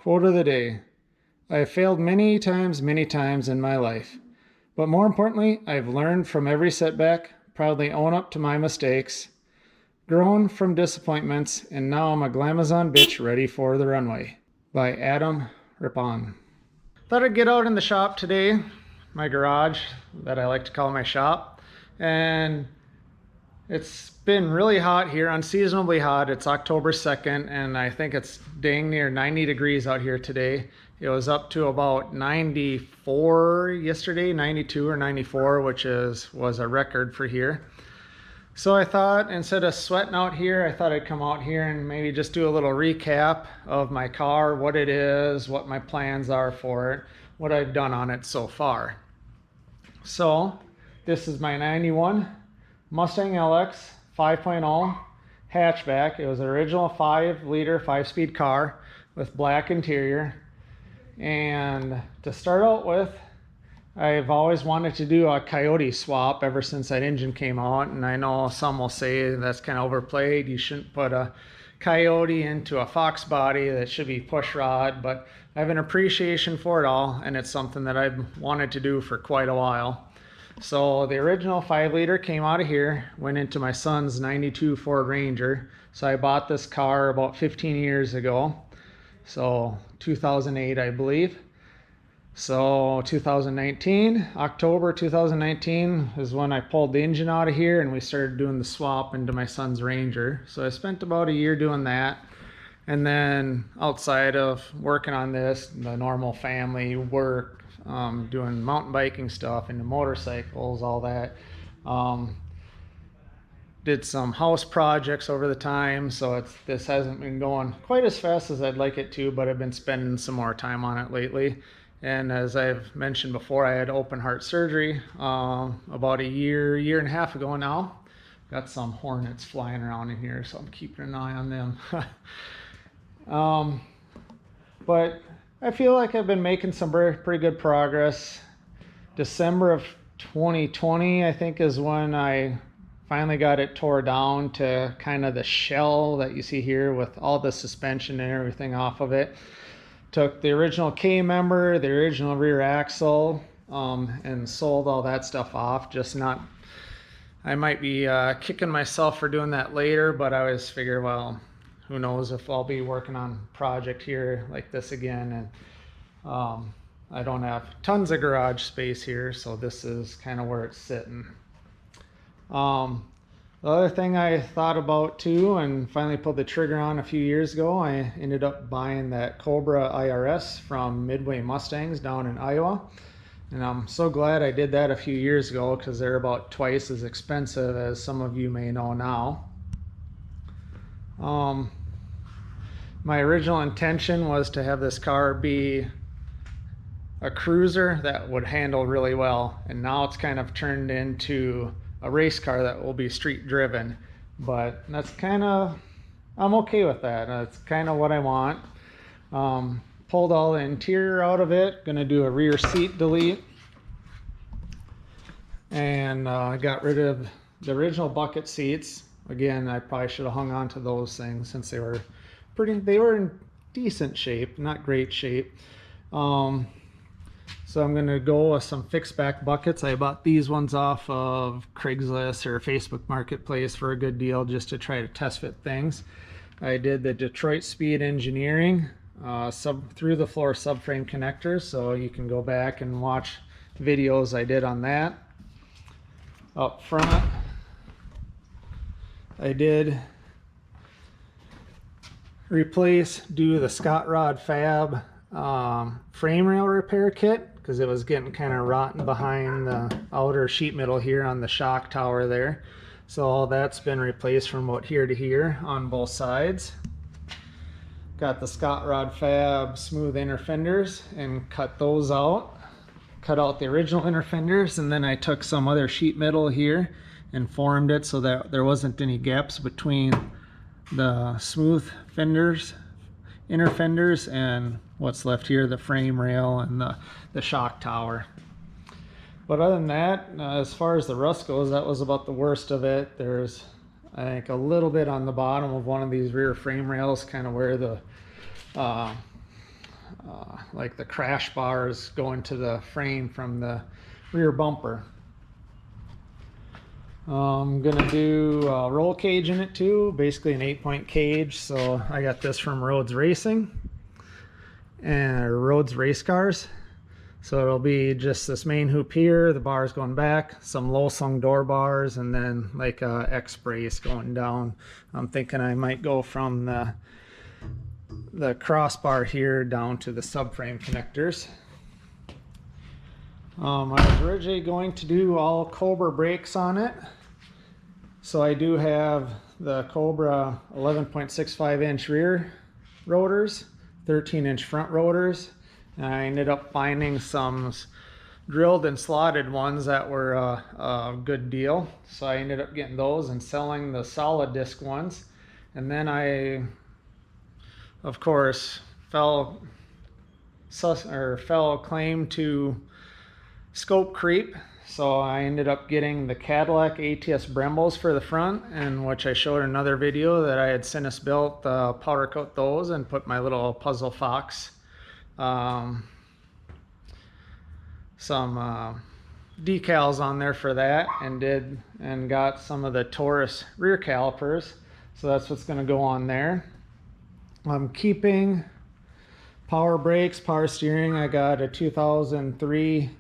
Quote of the day. I have failed many times in my life. But more importantly, I've learned from every setback, proudly own up to my mistakes, grown from disappointments, and now I'm a glamazon bitch ready for the runway. By Adam Rippon. Thought I'd get out in the shop today, my garage that I like to call my shop, and it's been really hot here, unseasonably hot. It's October 2nd, and I think it's dang near 90 degrees out here today. It was up to about 94 yesterday, 92 or 94, which was a record for here. So I thought, instead of sweating out here, I thought I'd come out here and maybe just do a little recap of my car, what it is, what my plans are for it, what I've done on it so far. So this is my 91 Mustang LX 5.0 hatchback. It was an original 5-liter 5-speed car with black interior. And to start out with, I've always wanted to do a Coyote swap ever since that engine came out, and I know some will say that's kind of overplayed. You shouldn't put a Coyote into a Fox body, that should be push rod, but I have an appreciation for it all, and it's something that I've wanted to do for quite a while. So the original 5-liter came out of here, went into my son's 92 Ford Ranger. So I bought this car about 15 years ago. So 2008, I believe. So 2019, October 2019 is when I pulled the engine out of here and we started doing the swap into my son's Ranger. So I spent about a year doing that. And then outside of working on this, the normal family work, doing mountain biking stuff, into motorcycles, all that. Did some house projects over the time, so this hasn't been going quite as fast as I'd like it to, but I've been spending some more time on it lately. And as I've mentioned before, I had open heart surgery about a year and a half ago now. Got some hornets flying around in here, so I'm keeping an eye on them. But I feel like I've been making some pretty good progress. December of 2020, I think, is when I finally got it tore down to kind of the shell that you see here with all the suspension and everything off of it. Took the original K-member, the original rear axle, and sold all that stuff off. I might be kicking myself for doing that later, but I always figure, well, who knows if I'll be working on a project here like this again. And I don't have tons of garage space here, so this is kind of where it's sitting. The other thing I thought about too, and finally pulled the trigger on a few years ago, I ended up buying that Cobra IRS from Midway Mustangs down in Iowa. And I'm so glad I did that a few years ago, because they're about twice as expensive as some of you may know now. My original intention was to have this car be a cruiser that would handle really well, and now it's kind of turned into a race car that will be street driven. But that's kind of, I'm okay with that. That's kind of what I want. Pulled all the interior out of it, gonna do a rear seat delete, and got rid of the original bucket seats. Again, I probably should have hung on to those things, since they were in decent shape, not great shape. So I'm gonna go with some fixed back buckets. I bought these ones off of Craigslist or Facebook Marketplace for a good deal, just to try to test fit things. I did the Detroit Speed Engineering through the floor subframe connectors, so you can go back and watch videos I did on that. Up front, I did do the Scott Rod Fab frame rail repair kit, because it was getting kind of rotten behind the outer sheet metal here on the shock tower there. So all that's been replaced from about here to here on both sides. Got the Scott Rod Fab smooth inner fenders and cut those out. Cut out the original inner fenders, and then I took some other sheet metal here and formed it so that there wasn't any gaps between the smooth fenders, inner fenders, and what's left here, the frame rail and the shock tower. But other than that, as far as the rust goes, that was about the worst of it. There's, I think, a little bit on the bottom of one of these rear frame rails, kind of where the like the crash bars going to the frame from the rear bumper. I'm gonna do a roll cage in it too, basically an 8-point cage. So I got this from Rhodes Racing and Rhodes Race Cars. So it'll be just this main hoop here, the bars going back, some low slung door bars, and then like a X brace going down. I'm thinking I might go from the crossbar here down to the subframe connectors. I was originally going to do all Cobra brakes on it. So I do have the Cobra 11.65 inch rear rotors, 13-inch front rotors. And I ended up finding some drilled and slotted ones that were a good deal. So I ended up getting those and selling the solid disc ones. And then I, of course, fell claim to scope creep. So I ended up getting the Cadillac ATS Brembos for the front, and which I showed in another video that I had since built, powder coat those and put my little PuzzleFox some decals on there for that, and got some of the Taurus rear calipers. So that's what's going to go on there. I'm keeping power brakes, power steering. I got a 2003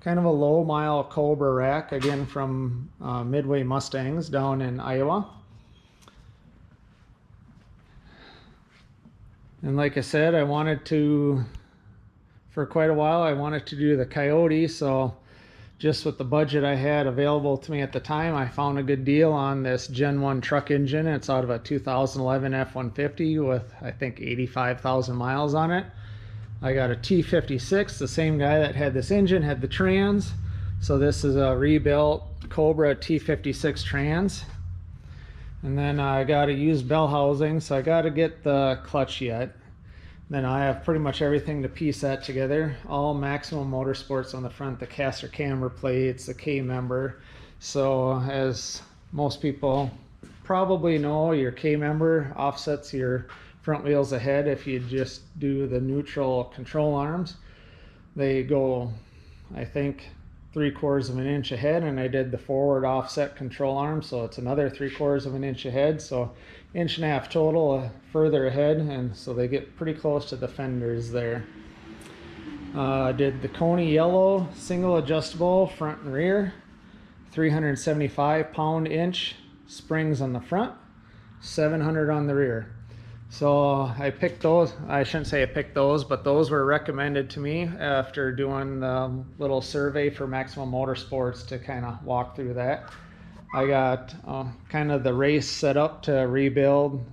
kind of a low mile Cobra rack, again from Midway Mustangs down in Iowa. And like I said, for quite a while, I wanted to do the Coyote. So just with the budget I had available to me at the time, I found a good deal on this Gen 1 truck engine. It's out of a 2011 F-150 with, I think, 85,000 miles on it. I got a T56, the same guy that had this engine had the trans. So this is a rebuilt Cobra T56 trans. And then I got a used bell housing, so I got to get the clutch yet. Then I have pretty much everything to piece that together. All Maximum Motorsports on the front, the caster camber plates, the K-member. So as most people probably know, your K-member offsets your front wheels ahead. If you just do the neutral control arms, they go, I think, 3/4 of an inch ahead, and I did the forward offset control arm, so it's another 3/4 of an inch ahead, so 1.5 inches total further ahead, and so they get pretty close to the fenders there. I did the Coney yellow single adjustable front and rear, 375 pound-inch springs on the front, 700 on the rear. So I picked those. I shouldn't say I picked those, but those were recommended to me after doing the little survey for Maximum Motorsports to kind of walk through that. I got kind of the race set up to rebuild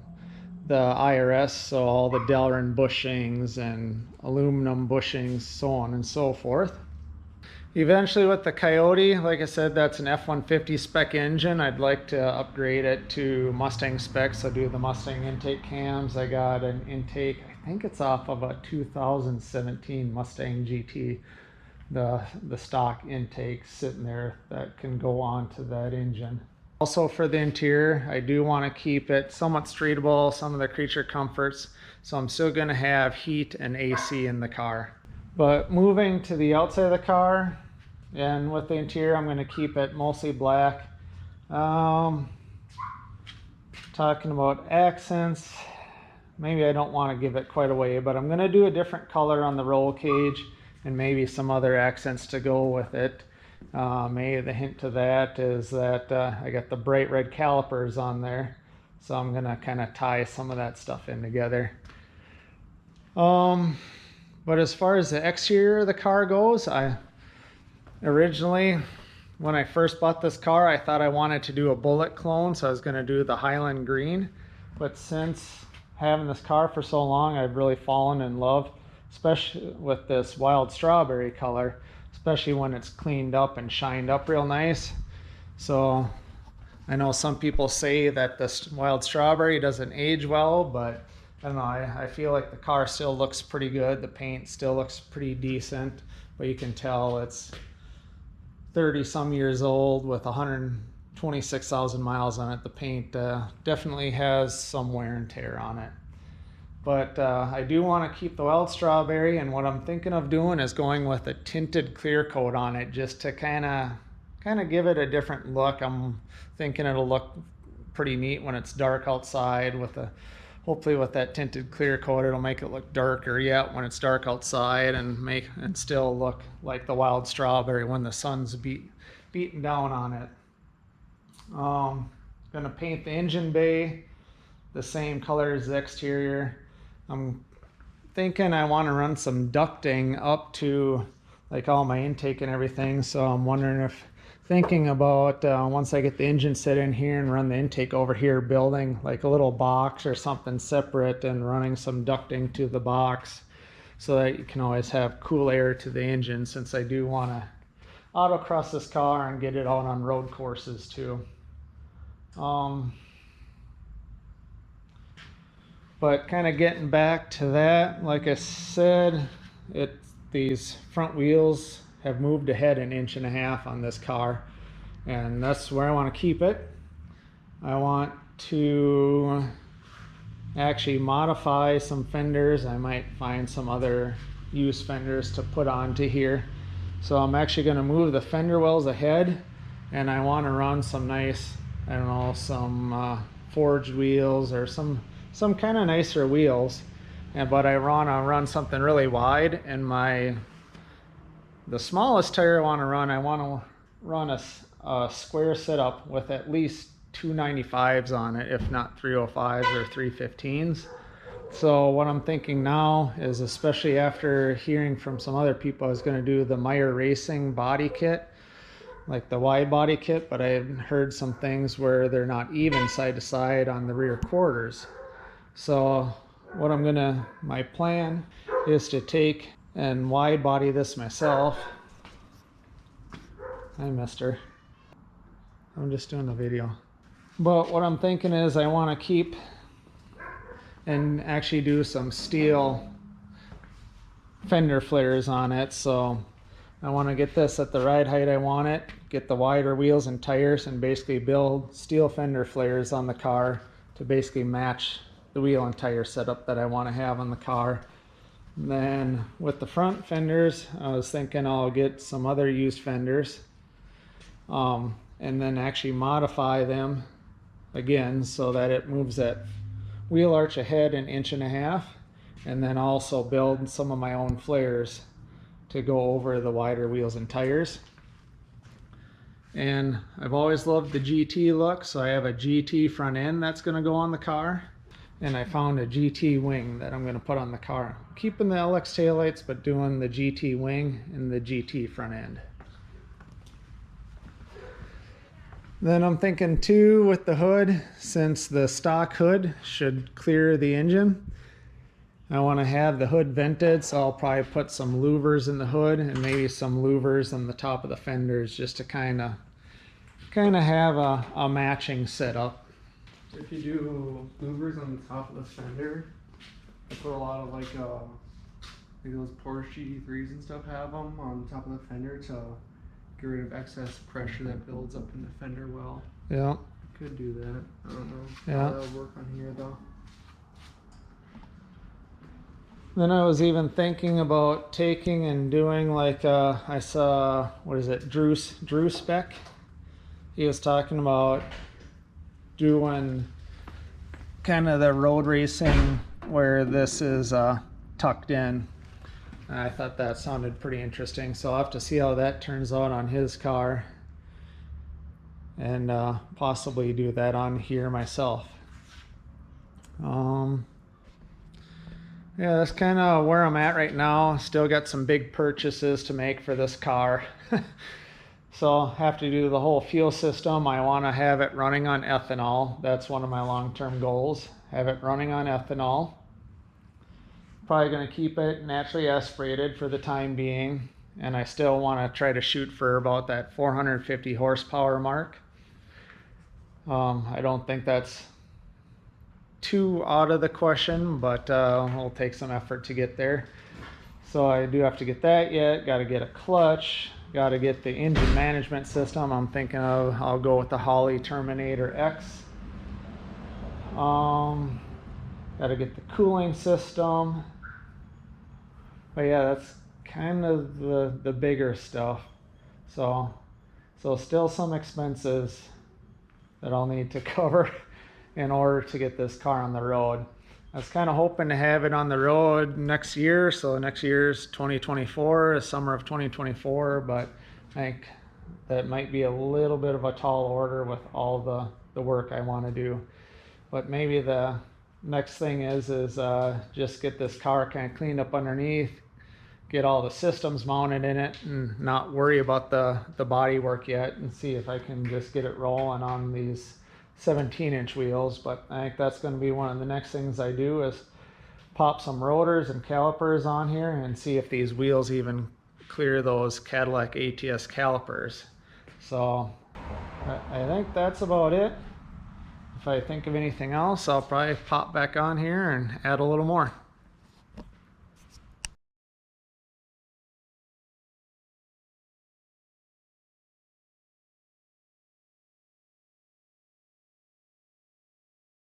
the IRS, so all the Delrin bushings and aluminum bushings, so on and so forth. Eventually with the Coyote, like I said, that's an F-150 spec engine. I'd like to upgrade it to Mustang specs. I do the Mustang intake cams. I got an intake, I think it's off of a 2017 Mustang GT, the stock intake sitting there that can go on to that engine. Also for the interior, I do want to keep it somewhat streetable, some of the creature comforts, so I'm still going to have heat and AC in the car. But moving to the outside of the car, and with the interior, I'm going to keep it mostly black. Talking about accents, maybe I don't want to give it quite away, but I'm going to do a different color on the roll cage and maybe some other accents to go with it. Maybe the hint to that is that I got the bright red calipers on there, so I'm going to kind of tie some of that stuff in together. But as far as the exterior of the car goes, originally, when I first bought this car, I thought I wanted to do a bullet clone, so I was going to do the Highland green. But since having this car for so long, I've really fallen in love, especially with this wild strawberry color, especially when it's cleaned up and shined up real nice. So I know some people say that this wild strawberry doesn't age well, but I don't know, I feel like the car still looks pretty good. The paint still looks pretty decent, but you can tell it's 30 some years old with 126,000 miles on it. The paint definitely has some wear and tear on it. But I do want to keep the wild strawberry, and what I'm thinking of doing is going with a tinted clear coat on it, just to kind of give it a different look. I'm thinking it'll look pretty neat when it's dark outside. Hopefully with that tinted clear coat, it'll make it look darker yet when it's dark outside, and still look like the wild strawberry when the sun's beating down on it. Gonna paint the engine bay the same color as the exterior. I'm thinking I want to run some ducting up to like all my intake and everything, so I'm thinking about once I get the engine set in here and run the intake over here, building like a little box or something separate and running some ducting to the box so that you can always have cool air to the engine, since I do want to autocross this car and get it out on road courses too. But kind of getting back to that, like I said, these front wheels have moved ahead 1.5 inches on this car, and that's where I want to keep it. I want to actually modify some fenders. I might find some other used fenders to put onto here. So I'm actually going to move the fender wells ahead, and I want to run some nice, I don't know, some forged wheels or some kind of nicer wheels. But I want to run something really wide, and the smallest tire I want to run a square setup with at least 295s on it, if not 305s or 315s. So what I'm thinking now is, especially after hearing from some other people, I was going to do the Meyer Racing body kit, like the wide body kit, but I've heard some things where they're not even side to side on the rear quarters. So my plan is to take and wide body this myself. Hi, mister. I'm just doing a video. But what I'm thinking is I want to keep and actually do some steel fender flares on it. So I want to get this at the ride height I want it, get the wider wheels and tires, and basically build steel fender flares on the car to basically match the wheel and tire setup that I want to have on the car. And then with the front fenders, I was thinking I'll get some other used fenders, and then actually modify them again so that it moves that wheel arch ahead 1.5 inches, and then also build some of my own flares to go over the wider wheels and tires. And I've always loved the GT look, so I have a GT front end that's going to go on the car, and I found a GT wing that I'm going to put on the car, keeping the LX taillights but doing the GT wing and the GT front end. Then I'm thinking too, with the hood, since the stock hood should clear the engine, I want to have the hood vented, so I'll probably put some louvers in the hood and maybe some louvers on the top of the fenders, just to kind of have a matching setup. If you do louvers on the top of the fender, that's what a lot of like those Porsche GT3s and stuff have them on the top of the fender to get rid of excess pressure that builds up in the fender well. Yeah. Could do that. I don't know Yeah. how that'll work on here though. Then I was even thinking about taking and doing like I saw, what is it, Drew Spec. He was talking about doing kind of the road racing where this is tucked in. And I thought that sounded pretty interesting, so I'll have to see how that turns out on his car, and possibly do that on here myself. Yeah, that's kind of where I'm at right now. Still got some big purchases to make for this car. So I'll have to do the whole fuel system. I want to have it running on ethanol. That's one of my long-term goals. Have it running on ethanol. Probably going to keep it naturally aspirated for the time being. And I still want to try to shoot for about that 450 horsepower mark. I don't think that's too out of the question, but it'll take some effort to get there. So I do have to get that yet. Got to get a clutch. Got to get the engine management system. I'm thinking I'll go with the Holley Terminator X. Got to get the cooling system. But yeah, that's kind of the bigger stuff. So still some expenses that I'll need to cover in order to get this car on the road. I was kind of hoping to have it on the road next year. So next year's 2024, the summer of 2024, but I think that might be a little bit of a tall order with all the work I want to do. But maybe the next thing is just get this car kind of cleaned up underneath, get all the systems mounted in it, and not worry about the body work yet, and see if I can just get it rolling on these 17-inch wheels. But I think that's going to be one of the next things I do, is pop some rotors and calipers on here and see if these wheels even clear those Cadillac ATS calipers. So I think that's about it. If I think of anything else, I'll probably pop back on here and add a little more.